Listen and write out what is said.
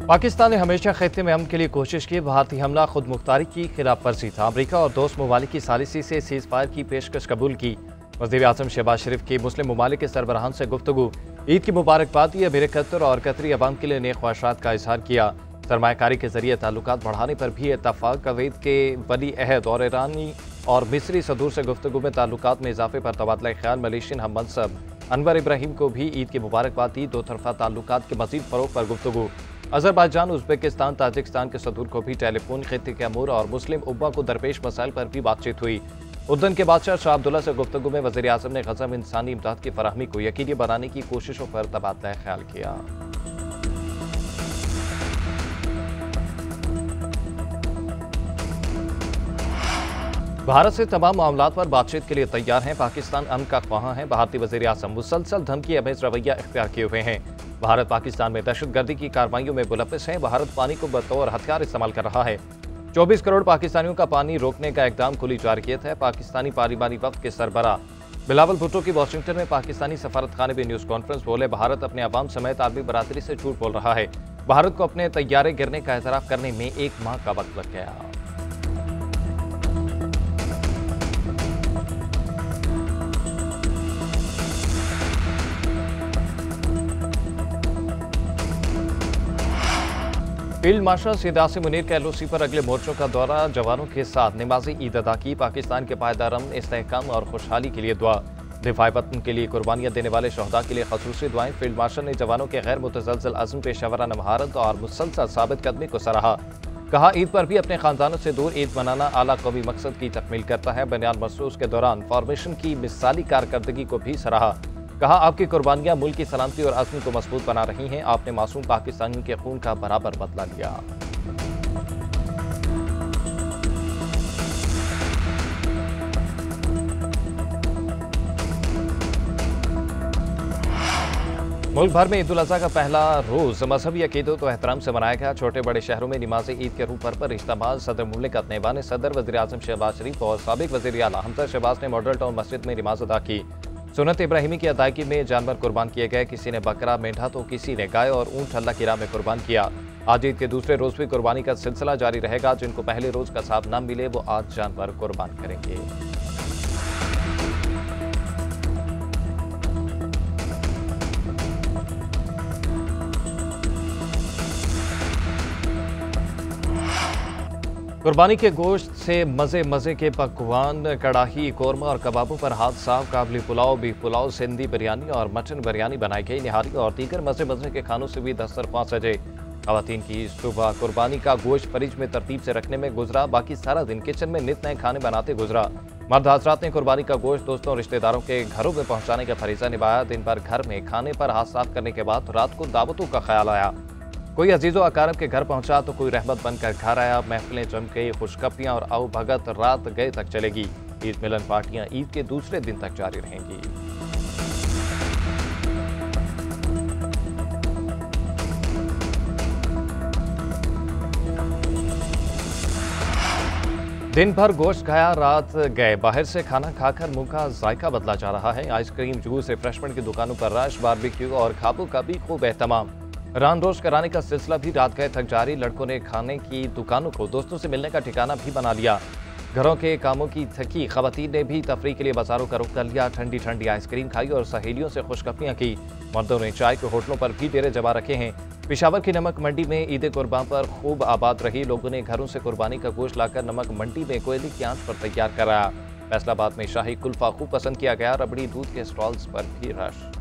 पाकिस्तान ने हमेशा खित्ते में अमन के लिए कोशिश की। भारतीय हमला खुद मुख्तारी की खिलाफ वर्जी था। अमरीका और दोस्त ममालिक की सालिसी से सीज फायर की पेशकश कबूल की। वज़ीर आज़म शहबाज शरीफ की मुस्लिम ममालिक के सरबराहान से गुफ्तगू। ईद की मुबारकबाद दी। अमीर कतर और कतरी अवाम के लिए नेक ख्वाहिशात का इजहार किया। सरमायाकारी के जरिए ताल्लुकात बढ़ाने पर भी इत्तफाक। कुवैत के वली अहद और ईरानी और मिस्री सदूर से गुफ्तगू में ताल्लुकात में इजाफे पर तबादला ख्याल। मलेशियन हम मनसब अनवर इब्राहिम को भी ईद की मुबारकबाद दी। दो तरफा ताल्लुकात के मजीद फरोग पर गुफ्तगू। अजरबैजान, उज़्बेकिस्तान, ताजिकिस्तान के सदूर को भी टेलीफोन खित्ते के अमूर और मुस्लिम उम्मा को दरपेश मसाइल पर भी बातचीत हुई। उर्दन के बादशाह शाह अब्दुल्ला से गुफ्तगू में वज़ीर आज़म ने गज़ा में इंसानी इमदाद की फराहमी को यकीनी बनाने की कोशिशों पर तबादला ख्याल किया। भारत से तमाम मामलात पर बातचीत के लिए तैयार हैं। पाकिस्तान अमन का ख्वाह है। भारतीय वज़ीर आज़म मुसलसल धमकी अमेज रवैया इख्तियार किए हुए हैं। भारत पाकिस्तान में दहशतगर्दी की कार्रवाइयों में मुलव्विस है। भारत पानी को बतौर हथियार इस्तेमाल कर रहा है। 24 करोड़ पाकिस्तानियों का पानी रोकने का इकदाम खुली जारकियत है। पाकिस्तानी पार्लिमानी वफ्द के सरबराह बिलावल भुट्टो की वाशिंगटन में पाकिस्तानी सफारतखाने में न्यूज़ कॉन्फ्रेंस। बोले, भारत अपने अवाम समेत आलमी बरादरी से झूठ बोल रहा है। भारत को अपने तैयारे गिरने का एतराफ़ करने में 1 माह का वक्त लग गया। फील्ड मार्शल सैयद आसिम मुनीर का एलओसी पर अगले मोर्चों का दौरा। जवानों के साथ नमाज़ी ईद अदा की। पाकिस्तान के पायदार अमन, इस्तेहकाम और खुशहाली के लिए दुआ। दिफाए वतन के लिए कुर्बानियां देने वाले शहदा के लिए खसूसी दुआएं। फील्ड मार्शल ने जवानों के गैर मुतज़लज़ल अज़्म, पेशावराना महारत और मुसलसल साबित कदमी को सराहा। कहा, ईद पर भी अपने खानदानों से दूर ईद मनाना आला कौमी मकसद की तकमील करता है। बयान मसरूस के दौरान फॉर्मेशन की मिसाली कारकर्दगी को भी सराहा। कहा, आपकी कुर्बानियां मुल्क की सलामती और अज़्म को मजबूत बना रही हैं। आपने मासूम पाकिस्तानी के खून का बराबर बदला लिया। मुल्क भर में ईद उल अज़हा का पहला रोज मजहबी अकीदत और एहतराम से मनाया गया। छोटे बड़े शहरों में नमाज ईद के रूह पर इज्तिमा। सदर मुमलिकत नैबान सदर वज़ीर आज़म शहबाज शरीफ और साबिक वज़ीर आला हमजा शहबाज ने मॉडल टाउन मस्जिद में नमाज अदा की। सुन्नत इब्राहिमी की अदायगी में जानवर कुर्बान किए गए। किसी ने बकरा, मेंढा तो किसी ने गाय और ऊंट अल्लाह की राह में कुर्बान किया। आज ईद के दूसरे रोज भी कुर्बानी का सिलसिला जारी रहेगा। जिनको पहले रोज का साब न मिले वो आज जानवर कुर्बान करेंगे। कुर्बानी के गोश्त से मज़े मज़े के पकवान, कड़ाही, कोरमा और कबाबों पर हाथ साफ। काबली पुलाव, बीफ पुलाव, सिंधी बिरयानी और मटन बिरयानी बनाई गई। निहारी और दीगर मज़े मज़े के खानों से भी दस्तरखान सजे। ख़वातीन की सुबह कुर्बानी का गोश्त फ्रिज में तरतीब से रखने में गुजरा। बाकी सारा दिन किचन में नित नए खाने बनाते गुजरा। मर्द हज़रात ने कुर्बानी का गोश्त दोस्तों और रिश्तेदारों के घरों में पहुँचाने का फरीज़ा निभाया। दिन भर घर में खाने पर हाथ साफ करने के बाद रात को दावतों का ख्याल आया। कोई अजीज़ो अकारब के घर पहुंचा तो कोई रहमत बनकर घर आया। महफिलें जम गई। खुशखबरियां और आओ भगत रात गए तक चलेगी। ईद मिलन पार्टियां ईद के दूसरे दिन तक जारी रहेंगी। दिन भर गोश्त खाया, रात गए। बाहर से खाना खाकर मुंह का जायका बदला जा रहा है। आइसक्रीम, जूस, रिफ्रेशमेंट की दुकानों पर रश। बारबेक्यू और खाबों का भी खूब एहतमाम। रान रोश कराने का सिलसिला भी रात गए तक जारी। लड़कों ने खाने की दुकानों को दोस्तों से मिलने का ठिकाना भी बना लिया। घरों के कामों की थकी ख़वातीन ने भी तफरीह के लिए बाजारों का रुख कर लिया। ठंडी ठंडी आइसक्रीम खाई और सहेलियों से खुशखबरियां की। मर्दों ने चाय के होटलों पर भी डेरे जमा रखे हैं। पेशावर की नमक मंडी में ईद कुर्बान पर खूब आबाद रही। लोगों ने घरों से कुर्बानी का गोश्त लाकर नमक मंडी में कोयले की आंच पर तैयार कराया। फैसलाबाद में शाही कुल्फा खूब पसंद किया गया। रबड़ी, दूध के स्टॉल्स पर भी रश।